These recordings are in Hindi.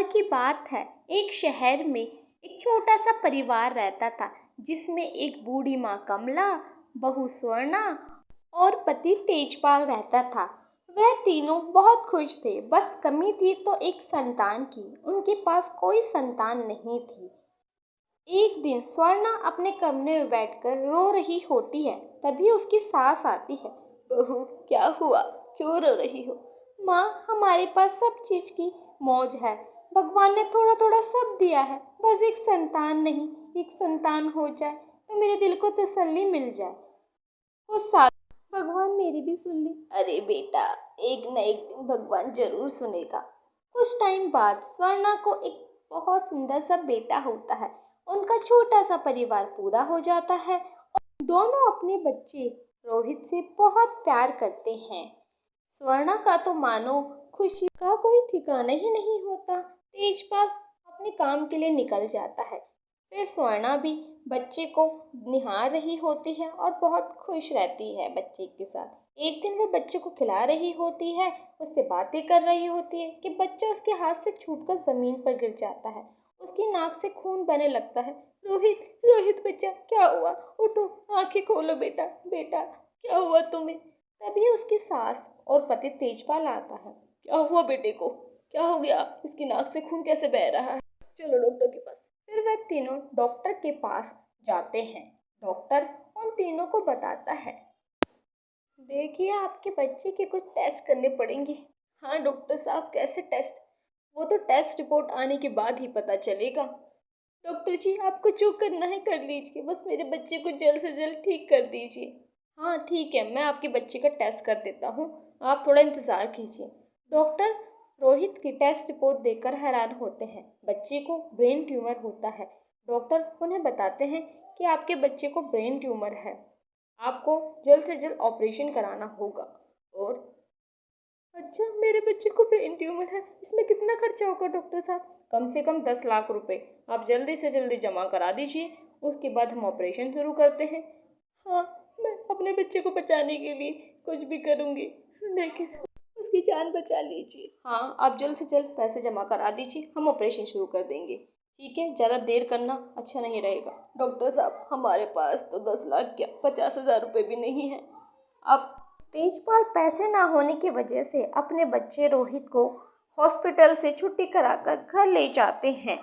साल की बात है। एक शहर में एक छोटा सा परिवार रहता था, जिसमें एक बूढ़ी माँ कमला, बहू स्वर्णा और पति तेजपाल रहता था। वह तीनों बहुत खुश थे। बस कमी थी तो एक संतान की। उनके पास कोई संतान नहीं थी। एक दिन स्वर्णा अपने कमरे में बैठकर रो रही होती है। तभी उसकी सास आती है। बहू, क्या हुआ? क्यों रो रही हो? माँ, हमारे पास सब चीज की मौज है। भगवान ने थोड़ा थोड़ा सब दिया है। बस एक संतान नहीं, एक संतान हो जाए तो मेरे दिल को तसल्ली मिल जाए। कुछ साल भगवान मेरी भी सुन ले। अरे बेटा, एक न एक दिन भगवान जरूर सुनेगा। कुछ टाइम बाद स्वर्णा को एक बहुत सुंदर सा बेटा होता है। उनका छोटा सा परिवार पूरा हो जाता है। दोनों अपने बच्चे रोहित से बहुत प्यार करते हैं। स्वर्णा का तो मानो खुशी का कोई ठिकाना ही नहीं होता। तेजपाल अपने काम के लिए निकल जाता है। फिर स्वर्णा भी बच्चे को निहार रही होती है और बहुत खुश रहती है बच्चे के साथ। एक दिन वो बच्चे को खिला रही होती है, उससे बातें कर रही होती है कि बच्चा उसके हाथ से छूटकर जमीन पर गिर जाता है। उसकी नाक से खून बहने लगता है। रोहित, रोहित बच्चा, क्या हुआ? उठो, आंखें खोलो बेटा, बेटा क्या हुआ तुम्हें? तभी उसकी सास और पति तेजपाल आता है। क्या हुआ बेटे को? क्या हो गया? इसकी नाक से खून कैसे बह रहा है? चलो डॉक्टर के पास। फिर वह तीनों डॉक्टर के पास जाते हैं। डॉक्टर उन तीनों को बताता है, देखिए, आपके बच्चे के कुछ टेस्ट करने पड़ेंगे। हाँ डॉक्टर साहब, कैसे टेस्ट? वो तो टेस्ट रिपोर्ट आने के बाद ही पता चलेगा। डॉक्टर जी, आपको जो करना है कर लीजिए, बस मेरे बच्चे को जल्द से जल्द ठीक कर दीजिए। हाँ ठीक है, मैं आपके बच्चे का टेस्ट कर देता हूँ, आप थोड़ा इंतज़ार कीजिए। डॉक्टर रोहित की टेस्ट रिपोर्ट देखकर हैरान होते हैं। बच्चे को ब्रेन ट्यूमर होता है। डॉक्टर उन्हें बताते हैं कि आपके बच्चे को ब्रेन ट्यूमर है, आपको जल्द से जल्द ऑपरेशन कराना होगा। और अच्छा, मेरे बच्चे को ब्रेन ट्यूमर है, इसमें कितना खर्चा होगा डॉक्टर साहब? कम से कम 10 लाख रुपए। आप जल्दी से जल्दी जमा करा दीजिए, उसके बाद हम ऑपरेशन शुरू करते हैं। हाँ, मैं अपने बच्चे को बचाने के लिए कुछ भी करूँगी, लेकिन उसकी जान बचा लीजिए। हाँ, आप जल्द से जल्द पैसे जमा करा दीजिए, हम ऑपरेशन शुरू कर देंगे। ठीक है, ज़्यादा देर करना अच्छा नहीं रहेगा। डॉक्टर साहब, हमारे पास तो 10 लाख क्या 50,000 रुपये भी नहीं है। अब तेजपाल पैसे ना होने की वजह से अपने बच्चे रोहित को हॉस्पिटल से छुट्टी कराकर घर ले जाते हैं।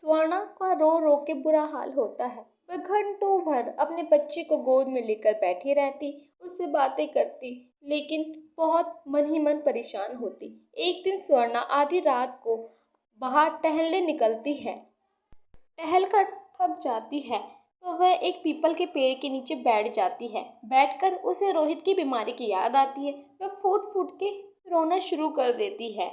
स्वर्णा का रो रो के बुरा हाल होता है। वह घंटों भर अपने बच्चे को गोद में लेकर बैठी रहती, उससे बातें करती, लेकिन बहुत मन ही मन परेशान होती। एक दिन स्वर्णा आधी रात को बाहर टहलने निकलती है। टहल कर थक जाती है तो वह एक पीपल के पेड़ के नीचे बैठ जाती है। बैठकर उसे रोहित की बीमारी की याद आती है। वह फूट फूट के रोना शुरू कर देती है।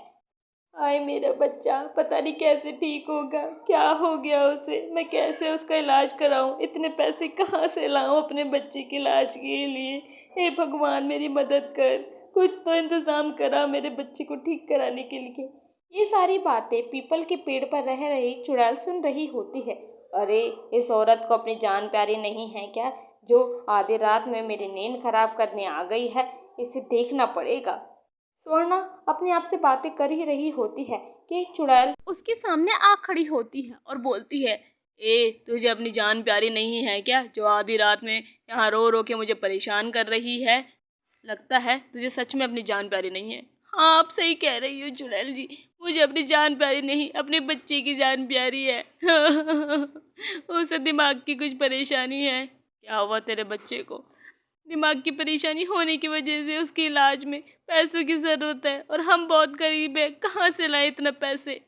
हाय मेरा बच्चा, पता नहीं कैसे ठीक होगा, क्या हो गया उसे, मैं कैसे उसका इलाज कराऊं, इतने पैसे कहाँ से लाऊं अपने बच्चे के इलाज के लिए। हे भगवान, मेरी मदद कर, कुछ तो इंतजाम करा मेरे बच्चे को ठीक कराने के लिए। ये सारी बातें पीपल के पेड़ पर रह रही चुड़ैल सुन रही होती है। अरे, इस औरत को अपनी जान प्यारी नहीं है क्या, जो आधी रात में मेरी नींद खराब करने आ गई है? इसे देखना पड़ेगा। स्वर्णा अपने आप से बातें कर ही रही होती है कि चुड़ैल उसके सामने आ खड़ी होती है और बोलती है, ए, तुझे अपनी जान प्यारी नहीं है क्या, जो आधी रात में यहाँ रो रो के मुझे परेशान कर रही है? लगता है तुझे सच में अपनी जान प्यारी नहीं है। हाँ, आप सही कह रही हो चुड़ैल जी, मुझे अपनी जान प्यारी नहीं, अपने बच्चे की जान प्यारी है। उसे दिमाग की कुछ परेशानी है। क्या हुआ तेरे बच्चे को? दिमाग की परेशानी होने की वजह से उसके इलाज में पैसों की ज़रूरत है और हम बहुत गरीब हैं, कहाँ से लाए इतना पैसे?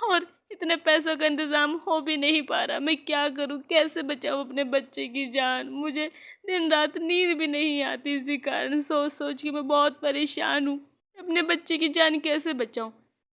और इतने पैसों का इंतज़ाम हो भी नहीं पा रहा। मैं क्या करूँ, कैसे बचाऊँ अपने बच्चे की जान? मुझे दिन रात नींद भी नहीं आती, इसी कारण सोच सोच के मैं बहुत परेशान हूँ। अपने बच्चे की जान कैसे बचाऊँ?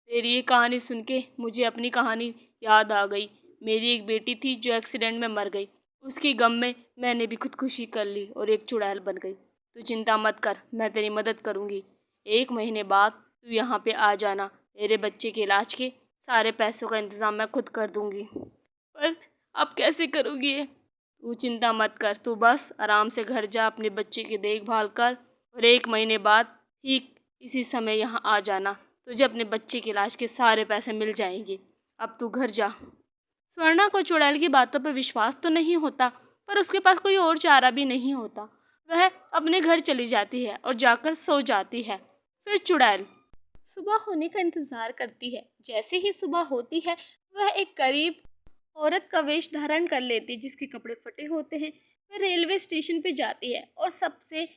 तेरी ये कहानी सुन के मुझे अपनी कहानी याद आ गई। मेरी एक बेटी थी जो एक्सीडेंट में मर गई। उसकी गम में मैंने भी खुदकुशी कर ली और एक चुड़ैल बन गई। तू चिंता मत कर, मैं तेरी मदद करूँगी। 1 महीने बाद तू यहाँ पे आ जाना। तेरे बच्चे के इलाज के सारे पैसों का इंतज़ाम मैं खुद कर दूँगी। पर अब कैसे करूँगी ये? तू चिंता मत कर, तू बस आराम से घर जा, अपने बच्चे की देखभाल कर और 1 महीने बाद ठीक इसी समय यहाँ आ जाना। तुझे अपने बच्चे के इलाज के सारे पैसे मिल जाएंगे। अब तू घर जा। स्वर्णा को चुड़ैल की बातों पर विश्वास तो नहीं होता, पर उसके पास कोई और चारा भी नहीं होता। वह अपने घर चली जाती है और जाकर सो जाती है। फिर चुड़ैल सुबह होने का इंतजार करती है। जैसे ही सुबह होती है, वह एक गरीब औरत का वेश धारण कर लेती है, जिसके कपड़े फटे होते हैं। वह रेलवे स्टेशन पे जाती है और सबसे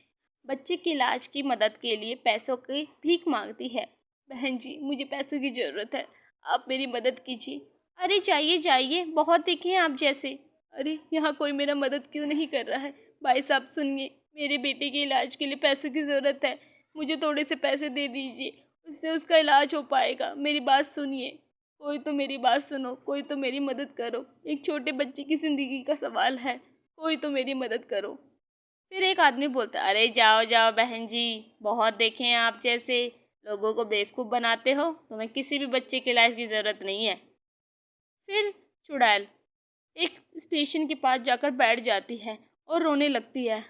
बच्चे के इलाज की मदद के लिए पैसों की भीख मांगती है। बहन जी, मुझे पैसों की ज़रूरत है, आप मेरी मदद कीजिए। अरे जाइए जाइए, बहुत देखे हैं आप जैसे। अरे यहाँ कोई मेरा मदद क्यों नहीं कर रहा है। भाई साहब सुनिए, मेरे बेटे के इलाज के लिए पैसों की ज़रूरत है, मुझे थोड़े से पैसे दे दीजिए, उससे उसका इलाज हो पाएगा। मेरी बात सुनिए, कोई तो मेरी बात सुनो, कोई तो मेरी मदद करो। एक छोटे बच्चे की ज़िंदगी का सवाल है, कोई तो मेरी मदद करो। फिर एक आदमी बोलता, अरे जाओ जाओ बहन जी, बहुत देखे हैं आप जैसे, लोगों को बेवकूफ़ बनाते हो, तुम्हें किसी भी बच्चे के इलाज की ज़रूरत नहीं है। फिर चुड़ैल एक स्टेशन के पास जाकर बैठ जाती है और रोने लगती है।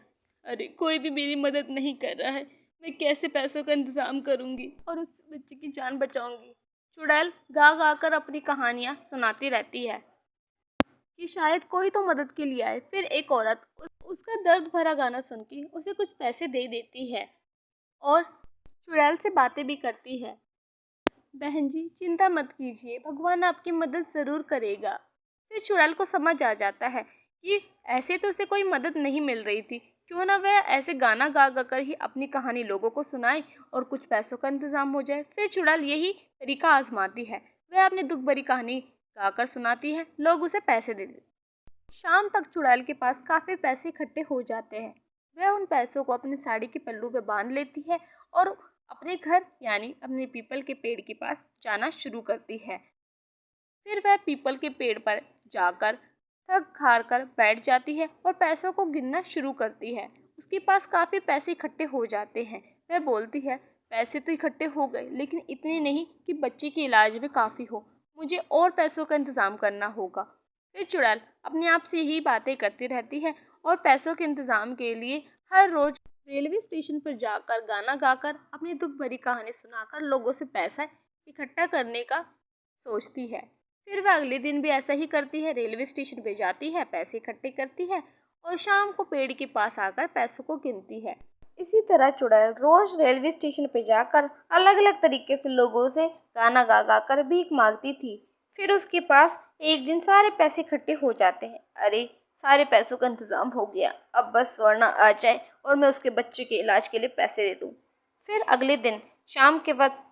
अरे कोई भी मेरी मदद नहीं कर रहा है, मैं कैसे पैसों का इंतज़ाम करूँगी और उस बच्चे की जान बचाऊँगी। चुड़ैल गा गा कर अपनी कहानियाँ सुनाती रहती है कि शायद कोई तो मदद के लिए आए। फिर एक औरत उसका दर्द भरा गाना सुन के उसे कुछ पैसे दे देती है और चुड़ैल से बातें भी करती है। बहन जी चिंता मत कीजिए, भगवान आपकी मदद ज़रूर करेगा। फिर चुड़ैल को समझ आ जाता है कि ऐसे तो उसे कोई मदद नहीं मिल रही थी, क्यों ना वह ऐसे गाना गा गा कर ही अपनी कहानी लोगों को सुनाए और कुछ पैसों का इंतज़ाम हो जाए। फिर चुड़ैल यही तरीका आजमाती है, वह अपनी दुख भरी कहानी गाकर सुनाती है, लोग उसे पैसे दे देते। शाम तक चुड़ैल के पास काफ़ी पैसे इकट्ठे हो जाते हैं। वह उन पैसों को अपनी साड़ी के पल्लू पे बांध लेती है और अपने घर यानी अपने पीपल के पेड़ के पास जाना शुरू करती है। फिर वह पीपल के पेड़ पर जाकर थक हार कर बैठ जाती है और पैसों को गिनना शुरू करती है। उसके पास काफ़ी पैसे इकट्ठे हो जाते हैं। वह बोलती है, पैसे तो इकट्ठे हो गए, लेकिन इतने नहीं कि बच्चे के इलाज में काफ़ी हो, मुझे और पैसों का इंतज़ाम करना होगा। फिर चुड़ैल अपने आप से यही बातें करती रहती है और पैसों के इंतज़ाम के लिए हर रोज़ रेलवे स्टेशन पर जाकर गाना गाकर अपनी दुख भरी कहानी सुनाकर लोगों से पैसा इकट्ठा करने का सोचती है। फिर वह अगले दिन भी ऐसा ही करती है, रेलवे स्टेशन पे जाती है, पैसे इकट्ठे करती है और शाम को पेड़ के पास आकर पैसों को गिनती है। इसी तरह चुड़ैल रोज रेलवे स्टेशन पे जाकर अलग अलग तरीके से लोगों से गाना गा गा कर भीख मांगती थी। फिर उसके पास एक दिन सारे पैसे इकट्ठे हो जाते हैं। अरे सारे पैसों का इंतजाम हो गया, अब बस स्वर्णा आ जाए और मैं उसके बच्चे के इलाज के लिए पैसे दे दूँ। फिर अगले दिन शाम के वक्त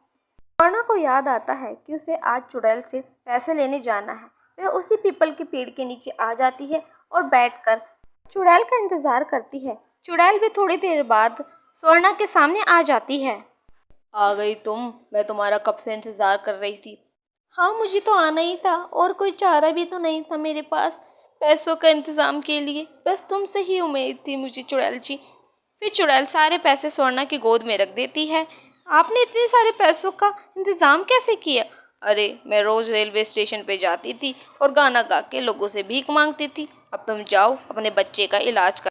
स्वर्णा को याद आता है कि उसे आज चुड़ैल से पैसे लेने जाना है। वह उसी पीपल के पेड़ के नीचे आ जाती है और बैठकर चुड़ैल का इंतजार करती है। चुड़ैल भी थोड़ी देर बाद स्वर्णा के सामने आ जाती है। आ गई तुम, मैं तुम्हारा कब से इंतजार कर रही थी। हाँ मुझे तो आना ही था और कोई चारा भी तो नहीं था मेरे पास पैसों का इंतजाम के लिए, बस तुमसे ही उम्मीद थी मुझे चुड़ैल जी। फिर चुड़ैल सारे पैसे स्वर्णा की गोद में रख देती है। आपने इतने सारे पैसों का इंतजाम कैसे किया? अरे मैं रोज रेलवे स्टेशन पे जाती थी और गाना गा के लोगों से भीख मांगती थी। अब तुम जाओ अपने बच्चे का इलाज कर